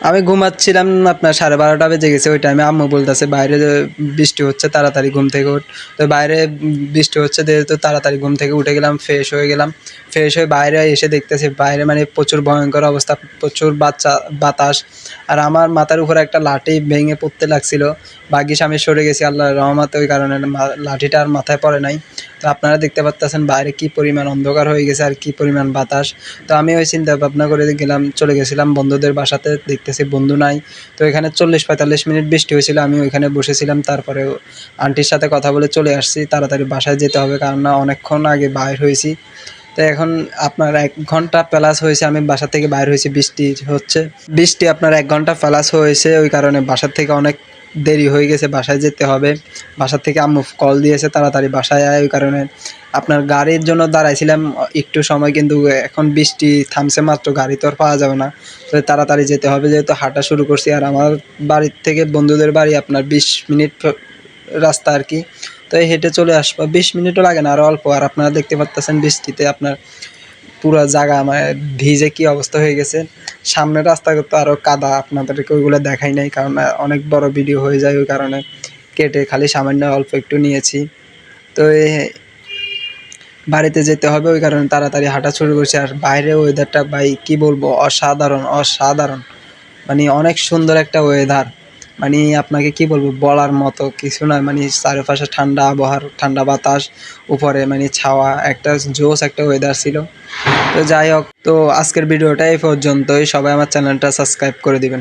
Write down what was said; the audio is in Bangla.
আমি ঘুমাচ্ছিলাম, আপনার 12:30 বেজে গেছে। ওই টাইমে আম্মু বলতেছে বাইরে যে বৃষ্টি হচ্ছে, তাড়াতাড়ি ঘুম থেকে ওঠ। তো বাইরে বৃষ্টি হচ্ছে যেহেতু তাড়াতাড়ি ঘুম থেকে উঠে গেলাম, ফ্রেশ হয়ে গেলাম। ফ্রেশ হয়ে বাইরে এসে দেখতেছি বাইরে মানে প্রচুর ভয়ঙ্কর অবস্থা, প্রচুর বাতাস। আর আমার মাথার উপরে একটা লাঠি ভেঙে পড়তে লাগছিল। ভাগ্যিস আমি সরে গেছি আল্লাহর রহমতে, ওই কারণে লাঠিটা আর মাথায় পড়ে নাই। তো আপনারা দেখতে পারতেছেন বাইরে কি পরিমাণ অন্ধকার হয়ে গেছে আর কি পরিমাণ বাতাস। তো আমি ওই চিন্তা ভাবনা করে চলে গেছিলাম বন্ধুদের বাসাতে, দেখতেছি বন্ধু নাই। তো এখানে 40-45 মিনিট বৃষ্টি হয়েছিল, আমি ওইখানে বসেছিলাম। তারপরে আন্টির সাথে কথা বলে চলে আসছি, তাড়াতাড়ি বাসায় যেতে হবে কারণ না অনেকক্ষণ আগে বাইর হয়েছি। তো এখন আপনার 1 ঘন্টা প্লাস হয়েছে আমি বাসা থেকে বাইর হয়েছি, বৃষ্টি হচ্ছে। বৃষ্টি আপনার 1 ঘন্টা প্লাস হয়েছে, ওই কারণে বাসার থেকে অনেক দেরি হয়ে গেছে, বাসায় যেতে হবে। বাসা থেকে আম্মু কল দিয়েছে তাড়াতাড়ি বাসায় আয়, ওই কারণে আপনার গাড়ির জন্য দাঁড়াইছিলাম একটু সময়, কিন্তু এখন বৃষ্টি থামছে মাত্র, গাড়ি তো আর পাওয়া যাবে না। তো তাড়াতাড়ি যেতে হবে যেহেতু হাঁটা শুরু করছি। আর আমার বাড়ির থেকে বন্ধুদের বাড়ি আপনার 20 মিনিট রাস্তা আর কি। তো এই হেঁটে চলে আসবো, 20 মিনিটও লাগে না, আরও অল্প। আর আপনারা দেখতে পারতেছেন বৃষ্টিতে আপনার পুরা জায়গা আমার ভিজে কি অবস্থা হয়ে গেছে। সামনের রাস্তা তো আরও কাদা, আপনাদেরকে ওইগুলো দেখাই নাই কারণ অনেক বড় ভিডিও হয়ে যায়, ওই কারণে কেটে খালি সামান্য অল্প একটু নিয়েছি। তো বাড়িতে যেতে হবে, ওই কারণে তাড়াতাড়ি হাঁটা শুরু করছি। আর বাইরে ওয়েদারটা ভাই কি বলবো, অসাধারণ অসাধারণ, মানে অনেক সুন্দর একটা ওয়েদার। মানে আপনাকে কি বলবো, বলার মতো কিছু নয়। মানে চারপাশে ঠান্ডা আবহাওয়ার ঠান্ডা বাতাস, উপরে মানে ছাওয়া, একটা জোস একটা ওয়েদার ছিল। তো যাই হোক, তো আজকের ভিডিওটা এই পর্যন্তই। সবাই আমার চ্যানেলটা সাবস্ক্রাইব করে দিবেন।